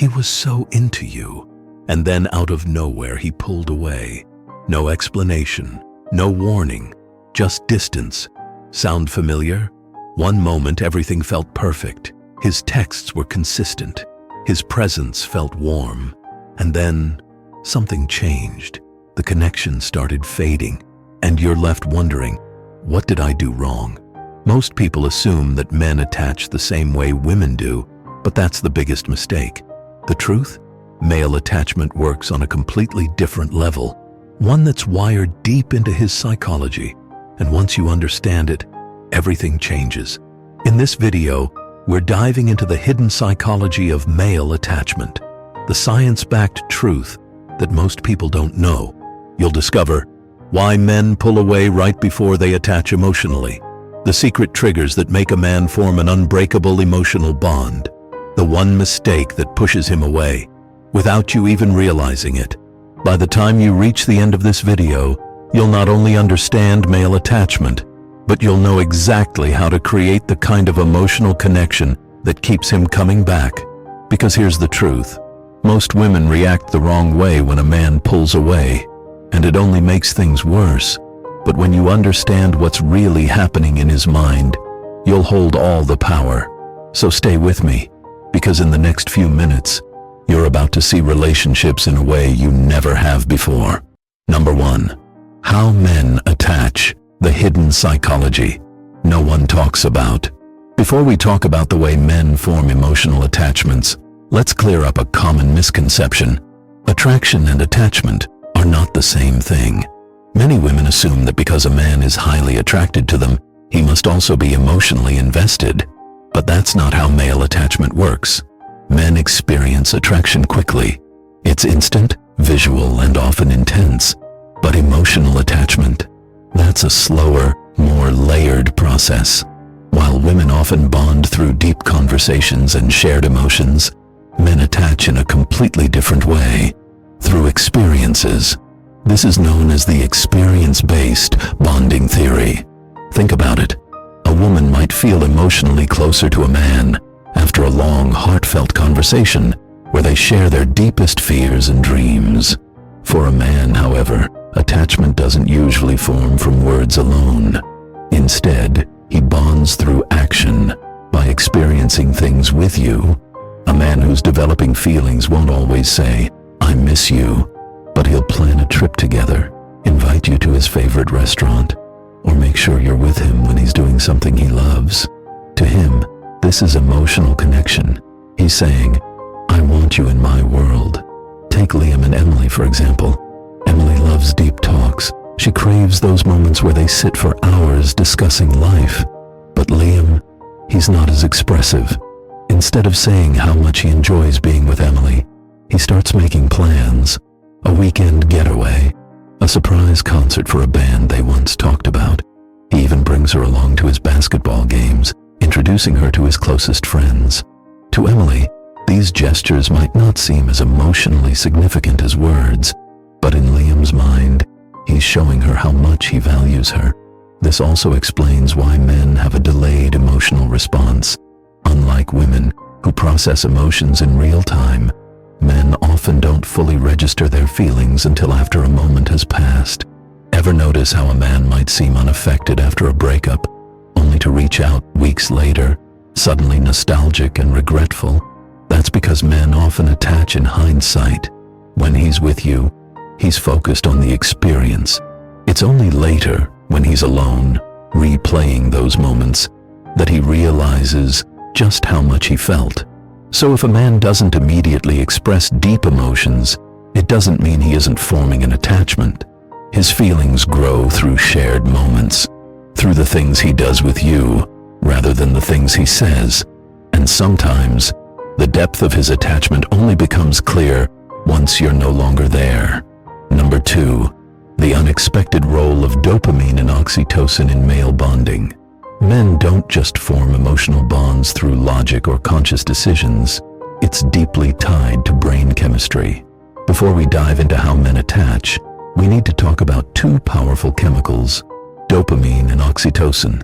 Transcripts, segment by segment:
He was so into you. And then out of nowhere, he pulled away. No explanation, no warning, just distance. Sound familiar? One moment everything felt perfect. His texts were consistent. His presence felt warm. And then something changed. The connection started fading, and you're left wondering, what did I do wrong? Most people assume that men attach the same way women do, but that's the biggest mistake. The truth? Male attachment works on a completely different level, one that's wired deep into his psychology. And once you understand it, everything changes. In this video, we're diving into the hidden psychology of male attachment, the science-backed truth that most people don't know. You'll discover why men pull away right before they attach emotionally, the secret triggers that make a man form an unbreakable emotional bond, the one mistake that pushes him away, without you even realizing it. By the time you reach the end of this video, you'll not only understand male attachment, but you'll know exactly how to create the kind of emotional connection that keeps him coming back. Because here's the truth. Most women react the wrong way when a man pulls away, and it only makes things worse. But when you understand what's really happening in his mind, you'll hold all the power. So stay with me, because in the next few minutes, you're about to see relationships in a way you never have before. Number 1. How men attach, the hidden psychology no one talks about. Before we talk about the way men form emotional attachments, let's clear up a common misconception. Attraction and attachment are not the same thing. Many women assume that because a man is highly attracted to them, he must also be emotionally invested. But that's not how male attachment works. Men experience attraction quickly. It's instant, visual, and often intense. But emotional attachment, that's a slower, more layered process. While women often bond through deep conversations and shared emotions, men attach in a completely different way, through experiences. This is known as the experience-based bonding theory. Think about it. A woman might feel emotionally closer to a man after a long, heartfelt conversation where they share their deepest fears and dreams. For a man, however, attachment doesn't usually form from words alone. Instead, he bonds through action, by experiencing things with you. A man who's developing feelings won't always say, "I miss you," but he'll plan a trip together, invite you to his favorite restaurant, or make sure you're with him when he's doing something he loves. To him, this is emotional connection. He's saying, "I want you in my world." Take Liam and Emily, for example. Emily loves deep talks. She craves those moments where they sit for hours discussing life. But Liam, he's not as expressive. Instead of saying how much he enjoys being with Emily, he starts making plans. A weekend getaway, a surprise concert for a band they once talked about. He even brings her along to his basketball games, introducing her to his closest friends. To Emily, these gestures might not seem as emotionally significant as words, but in Liam's mind, he's showing her how much he values her. This also explains why men have a delayed emotional response. Unlike women, who process emotions in real time, men often don't fully register their feelings until after a moment has passed. Ever notice how a man might seem unaffected after a breakup, only to reach out weeks later, suddenly nostalgic and regretful? That's because men often attach in hindsight. When he's with you, he's focused on the experience. It's only later, when he's alone, replaying those moments, that he realizes just how much he felt. So if a man doesn't immediately express deep emotions, it doesn't mean he isn't forming an attachment. His feelings grow through shared moments, through the things he does with you, rather than the things he says. And sometimes, the depth of his attachment only becomes clear once you're no longer there. Number 2, the unexpected role of dopamine and oxytocin in male bonding. Men don't just form emotional bonds through logic or conscious decisions. It's deeply tied to brain chemistry. Before we dive into how men attach, we need to talk about two powerful chemicals, dopamine and oxytocin.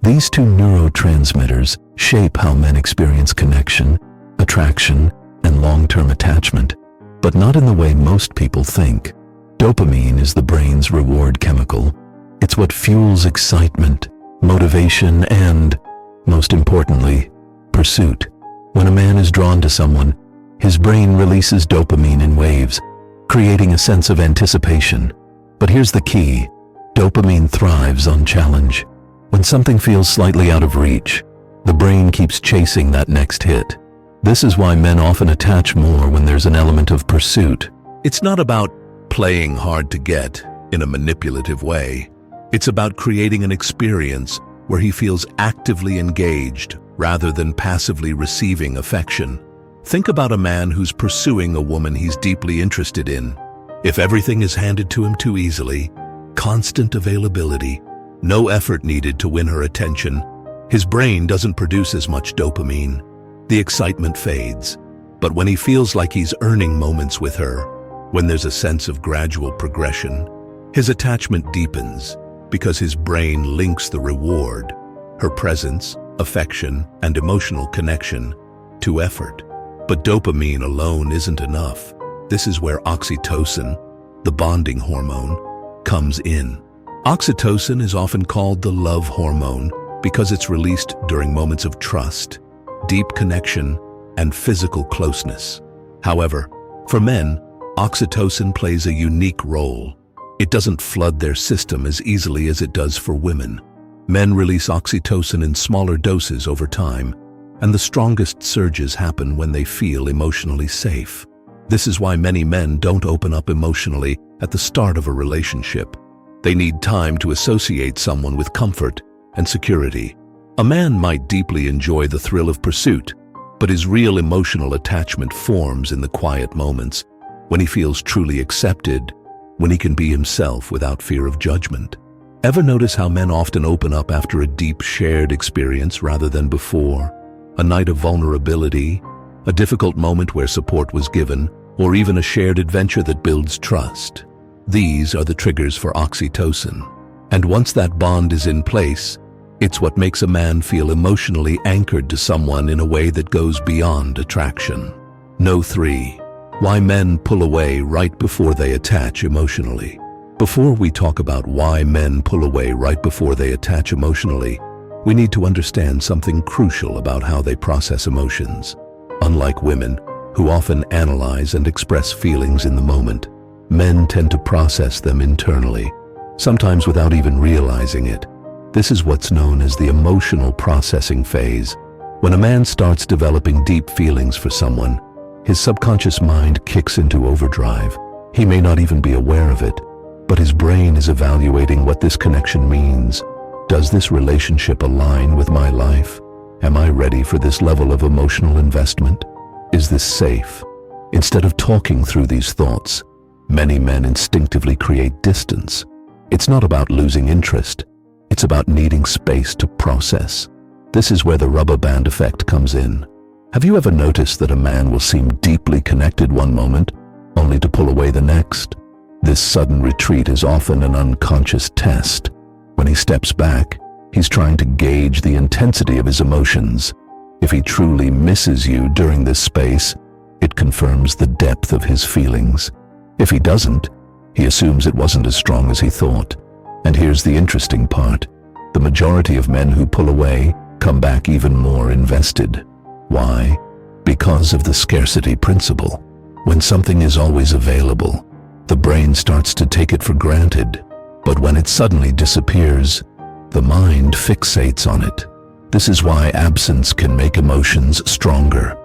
These two neurotransmitters shape how men experience connection, attraction, and long-term attachment, but not in the way most people think. Dopamine is the brain's reward chemical. It's what fuels excitement, motivation, and, most importantly, pursuit. When a man is drawn to someone, his brain releases dopamine in waves, creating a sense of anticipation. But here's the key: dopamine thrives on challenge. When something feels slightly out of reach, the brain keeps chasing that next hit. This is why men often attach more when there's an element of pursuit. It's not about playing hard to get in a manipulative way. It's about creating an experience where he feels actively engaged rather than passively receiving affection. Think about a man who's pursuing a woman he's deeply interested in. If everything is handed to him too easily, constant availability, no effort needed to win her attention, his brain doesn't produce as much dopamine. The excitement fades. But when he feels like he's earning moments with her, when there's a sense of gradual progression, his attachment deepens because his brain links the reward, her presence, affection, and emotional connection, to effort. But dopamine alone isn't enough. This is where oxytocin, the bonding hormone, comes in. Oxytocin is often called the love hormone because it's released during moments of trust, deep connection, and physical closeness. However, for men, oxytocin plays a unique role. It doesn't flood their system as easily as it does for women. Men release oxytocin in smaller doses over time, and the strongest surges happen when they feel emotionally safe. This is why many men don't open up emotionally at the start of a relationship. They need time to associate someone with comfort and security. A man might deeply enjoy the thrill of pursuit, but his real emotional attachment forms in the quiet moments, when he feels truly accepted, when he can be himself without fear of judgment. Ever notice how men often open up after a deep shared experience rather than before? A night of vulnerability, a difficult moment where support was given, or even a shared adventure that builds trust. These are the triggers for oxytocin. And once that bond is in place, it's what makes a man feel emotionally anchored to someone in a way that goes beyond attraction. No. 3. Why men pull away right before they attach emotionally. Before we talk about why men pull away right before they attach emotionally, we need to understand something crucial about how they process emotions. Unlike women, who often analyze and express feelings in the moment, men tend to process them internally, sometimes without even realizing it. This is what's known as the emotional processing phase. When a man starts developing deep feelings for someone, his subconscious mind kicks into overdrive. He may not even be aware of it, but his brain is evaluating what this connection means. Does this relationship align with my life? Am I ready for this level of emotional investment? Is this safe? Instead of talking through these thoughts, many men instinctively create distance. It's not about losing interest. It's about needing space to process. This is where the rubber band effect comes in. Have you ever noticed that a man will seem deeply connected one moment, only to pull away the next? This sudden retreat is often an unconscious test. When he steps back, he's trying to gauge the intensity of his emotions. If he truly misses you during this space, it confirms the depth of his feelings. If he doesn't, he assumes it wasn't as strong as he thought. And here's the interesting part. The majority of men who pull away come back even more invested. Why? Because of the scarcity principle. When something is always available, the brain starts to take it for granted. But when it suddenly disappears, the mind fixates on it. This is why absence can make emotions stronger.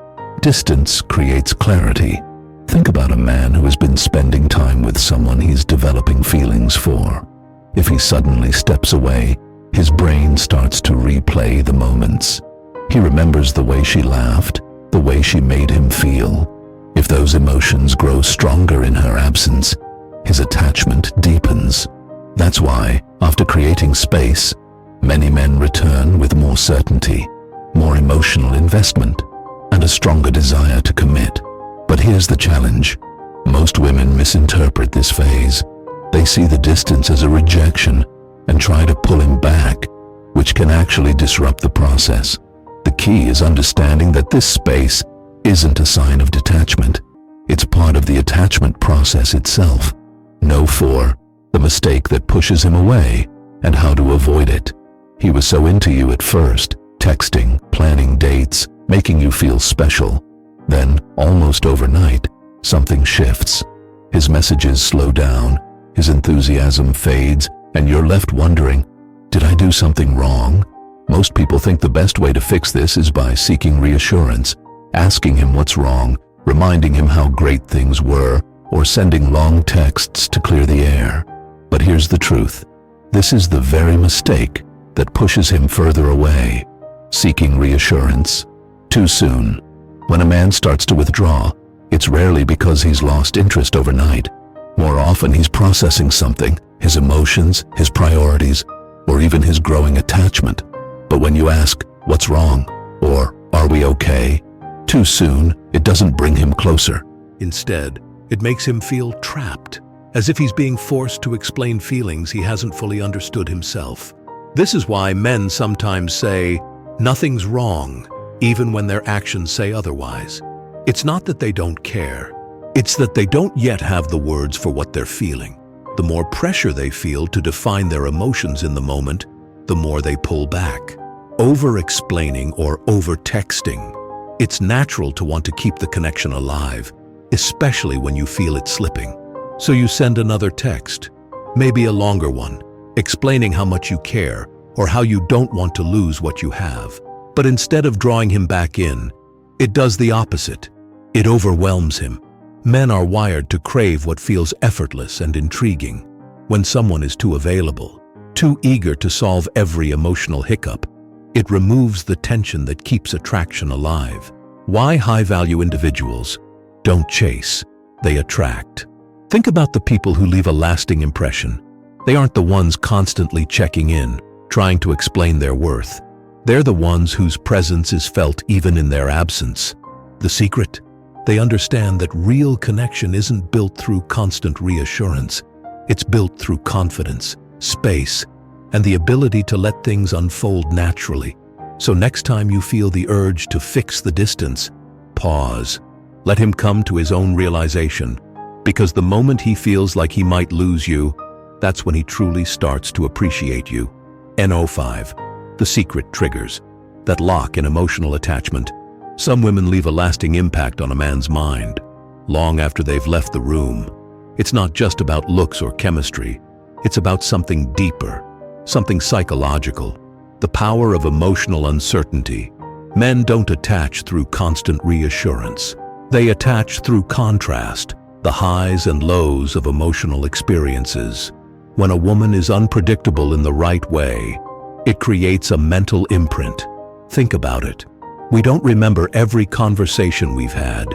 Distance creates clarity. Think about a man who has been spending time with someone he's developing feelings for. If he suddenly steps away, his brain starts to replay the moments. He remembers the way she laughed, the way she made him feel. If those emotions grow stronger in her absence, his attachment deepens. That's why, after creating space, many men return with more certainty, more emotional investment, and a stronger desire to commit. But here's the challenge. Most women misinterpret this phase. They see the distance as a rejection and try to pull him back, which can actually disrupt the process. The key is understanding that this space isn't a sign of detachment. It's part of the attachment process itself. Know 4. The mistake that pushes him away and how to avoid it. He was so into you at first, texting, planning dates, making you feel special. Then, almost overnight, something shifts. His messages slow down, his enthusiasm fades, and you're left wondering, did I do something wrong? Most people think the best way to fix this is by seeking reassurance, asking him what's wrong, reminding him how great things were, or sending long texts to clear the air. But here's the truth. This is the very mistake that pushes him further away. Seeking reassurance too soon. When a man starts to withdraw, it's rarely because he's lost interest overnight. More often he's processing something, his emotions, his priorities, or even his growing attachment. But when you ask, what's wrong? Or, are we okay? Too soon, it doesn't bring him closer. Instead, it makes him feel trapped, as if he's being forced to explain feelings he hasn't fully understood himself. This is why men sometimes say, nothing's wrong, even when their actions say otherwise. It's not that they don't care. It's that they don't yet have the words for what they're feeling. The more pressure they feel to define their emotions in the moment, the more they pull back. Over-explaining or over-texting. It's natural to want to keep the connection alive, especially when you feel it slipping. So you send another text, maybe a longer one, explaining how much you care or how you don't want to lose what you have. But instead of drawing him back in, it does the opposite. It overwhelms him. Men are wired to crave what feels effortless and intriguing. When someone is too available, too eager to solve every emotional hiccup, it removes the tension that keeps attraction alive. Why high-value individuals don't chase, they attract. Think about the people who leave a lasting impression. They aren't the ones constantly checking in, trying to explain their worth. They're the ones whose presence is felt even in their absence. The secret? They understand that real connection isn't built through constant reassurance. It's built through confidence, space, and the ability to let things unfold naturally. So next time you feel the urge to fix the distance, pause. Let him come to his own realization, because the moment he feels like he might lose you, that's when he truly starts to appreciate you. NO5. The secret triggers that lock in emotional attachment. Some women leave a lasting impact on a man's mind, long after they've left the room. It's not just about looks or chemistry. It's about something deeper, something psychological, the power of emotional uncertainty. Men don't attach through constant reassurance. They attach through contrast, the highs and lows of emotional experiences. When a woman is unpredictable in the right way, it creates a mental imprint. Think about it. We don't remember every conversation we've had,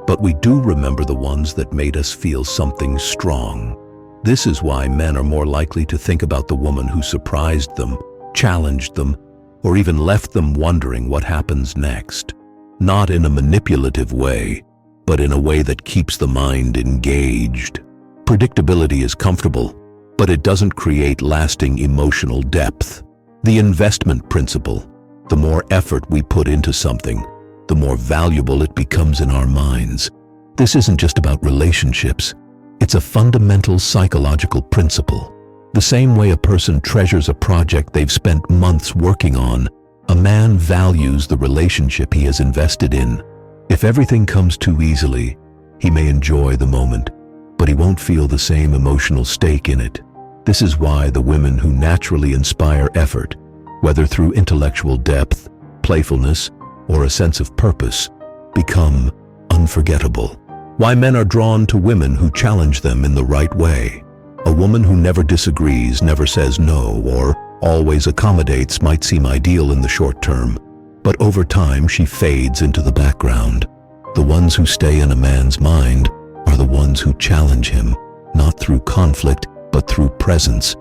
but we do remember the ones that made us feel something strong. This is why men are more likely to think about the woman who surprised them, challenged them, or even left them wondering what happens next. Not in a manipulative way, but in a way that keeps the mind engaged. Predictability is comfortable, but it doesn't create lasting emotional depth. The investment principle. The more effort we put into something, the more valuable it becomes in our minds. This isn't just about relationships. It's a fundamental psychological principle. The same way a person treasures a project they've spent months working on, a man values the relationship he has invested in. If everything comes too easily, he may enjoy the moment, but he won't feel the same emotional stake in it. This is why the women who naturally inspire effort, whether through intellectual depth, playfulness, or a sense of purpose, become unforgettable. Why men are drawn to women who challenge them in the right way. A woman who never disagrees, never says no, or always accommodates might seem ideal in the short term, but over time she fades into the background. The ones who stay in a man's mind are the ones who challenge him, not through conflict, but through presence.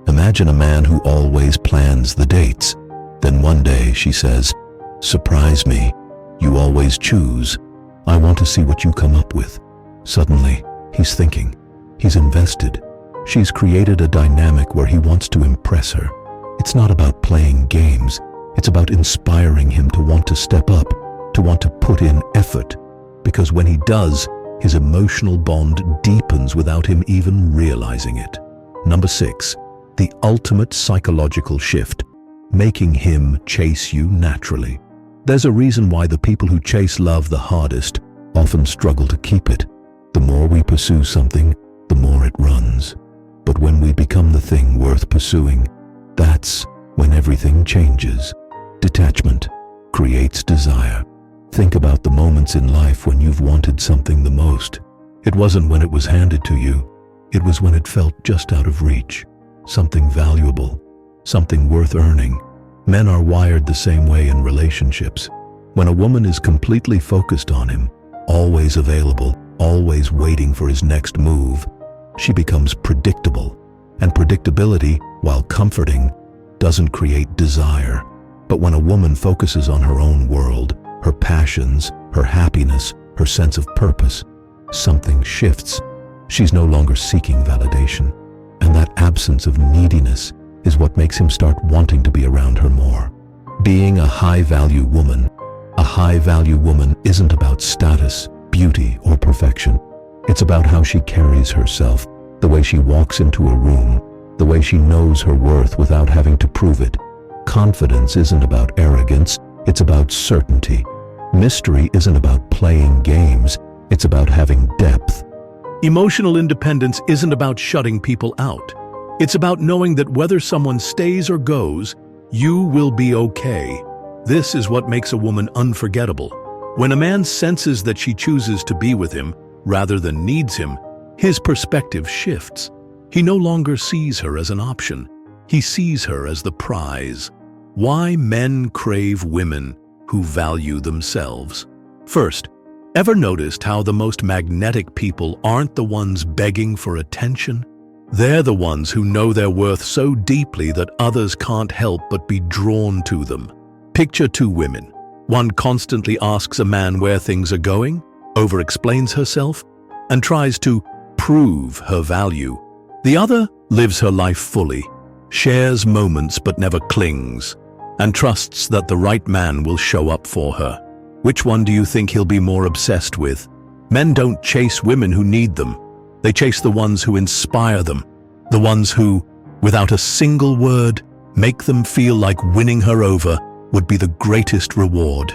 Imagine a man who always plans the dates. Then one day she says, "Surprise me. You always choose. I want to see what you come up with." Suddenly, he's thinking. He's invested. She's created a dynamic where he wants to impress her. It's not about playing games. It's about inspiring him to want to step up, to want to put in effort. because when he does, his emotional bond deepens without him even realizing it. Number 6, the ultimate psychological shift, making him chase you naturally. There's a reason why the people who chase love the hardest often struggle to keep it. The more we pursue something, the more it runs. But when we become the thing worth pursuing, that's when everything changes. Detachment creates desire. Think about the moments in life when you've wanted something the most. It wasn't when it was handed to you. It was when it felt just out of reach. Something valuable, something worth earning. Men are wired the same way in relationships. When a woman is completely focused on him, always available, always waiting for his next move, she becomes predictable. And predictability, while comforting, doesn't create desire. But when a woman focuses on her own world, her passions, her happiness, her sense of purpose, something shifts. She's no longer seeking validation. And that absence of neediness is what makes him start wanting to be around her more. Being a high-value woman isn't about status, beauty, or perfection. It's about how she carries herself, the way she walks into a room, the way she knows her worth without having to prove it. Confidence isn't about arrogance, it's about certainty. Mystery isn't about playing games, it's about having depth. Emotional independence isn't about shutting people out. It's about knowing that whether someone stays or goes, you will be okay. This is what makes a woman unforgettable. When a man senses that she chooses to be with him rather than needs him, his perspective shifts. He no longer sees her as an option. He sees her as the prize. Why men crave women who value themselves. First, ever noticed how the most magnetic people aren't the ones begging for attention? They're the ones who know their worth so deeply that others can't help but be drawn to them. Picture two women. One constantly asks a man where things are going, over-explains herself, and tries to prove her value. The other lives her life fully, shares moments but never clings, and trusts that the right man will show up for her. Which one do you think he'll be more obsessed with? Men don't chase women who need them. They chase the ones who inspire them, the ones who, without a single word, make them feel like winning her over would be the greatest reward.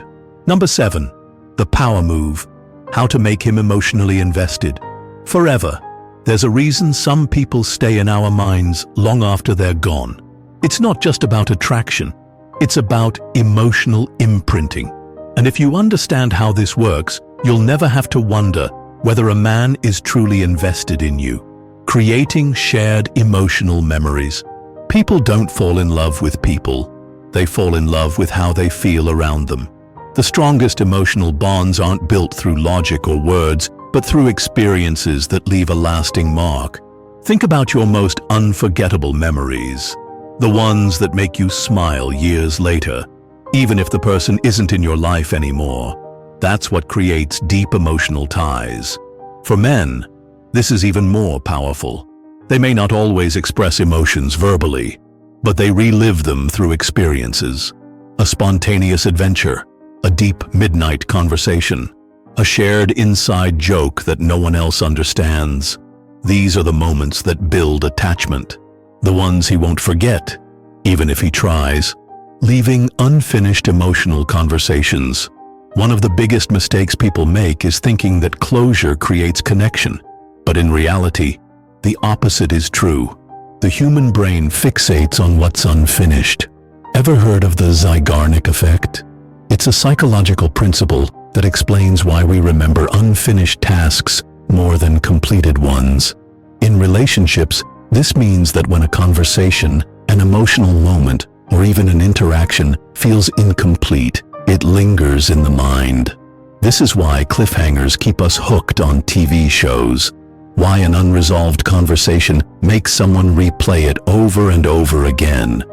Number 7, the power move. How to make him emotionally invested. Forever. There's a reason some people stay in our minds long after they're gone. It's not just about attraction. It's about emotional imprinting. And if you understand how this works, you'll never have to wonder whether a man is truly invested in you. Creating shared emotional memories. People don't fall in love with people. They fall in love with how they feel around them. The strongest emotional bonds aren't built through logic or words, but through experiences that leave a lasting mark. Think about your most unforgettable memories. The ones that make you smile years later, even if the person isn't in your life anymore. That's what creates deep emotional ties. For men, this is even more powerful. They may not always express emotions verbally, but they relive them through experiences. A spontaneous adventure, a deep midnight conversation, a shared inside joke that no one else understands. These are the moments that build attachment, the ones he won't forget, even if he tries. Leaving unfinished emotional conversations. One of the biggest mistakes people make is thinking that closure creates connection. But in reality, the opposite is true. The human brain fixates on what's unfinished. Ever heard of the Zeigarnik effect? It's a psychological principle that explains why we remember unfinished tasks more than completed ones. In relationships, this means that when a conversation, an emotional moment, or even an interaction feels incomplete, it lingers in the mind. This is why cliffhangers keep us hooked on TV shows. Why an unresolved conversation makes someone replay it over and over again.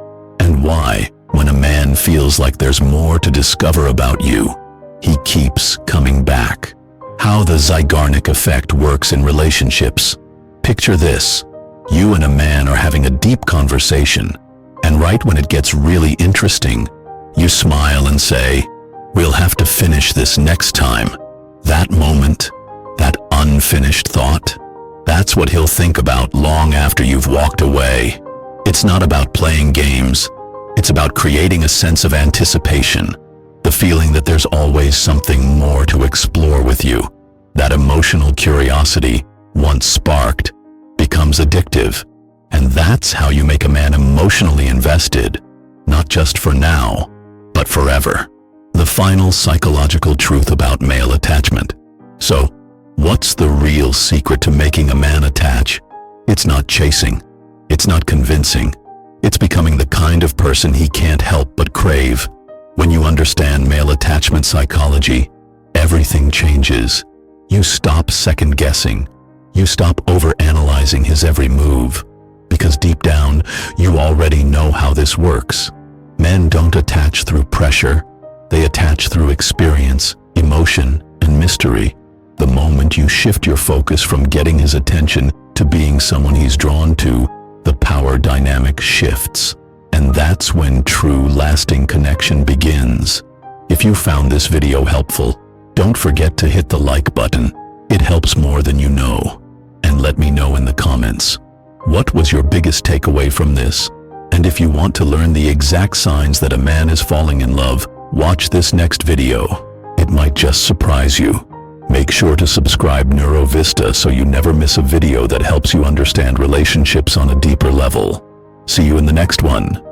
And why, when a man feels like there's more to discover about you, he keeps coming back. How the Zeigarnik effect works in relationships. Picture this. You and a man are having a deep conversation, and right when it gets really interesting, you smile and say, "We'll have to finish this next time." That moment, that unfinished thought, that's what he'll think about long after you've walked away. It's not about playing games. It's about creating a sense of anticipation, the feeling that there's always something more to explore with you. That emotional curiosity, once sparked, becomes addictive. And that's how you make a man emotionally invested, not just for now, but forever. The final psychological truth about male attachment. So, what's the real secret to making a man attach? It's not chasing. It's not convincing. It's becoming the kind of person he can't help but crave. When you understand male attachment psychology, everything changes. You stop second-guessing. You stop overanalyzing his every move. Because deep down, you already know how this works. Men don't attach through pressure. They attach through experience, emotion, and mystery. The moment you shift your focus from getting his attention to being someone he's drawn to, the power dynamic shifts. And that's when true, lasting connection begins. If you found this video helpful, don't forget to hit the like button. It helps more than you know. And let me know in the comments. What was your biggest takeaway from this? And if you want to learn the exact signs that a man is falling in love, watch this next video. It might just surprise you. Make sure to subscribe NeuroVista so you never miss a video that helps you understand relationships on a deeper level. See you in the next one.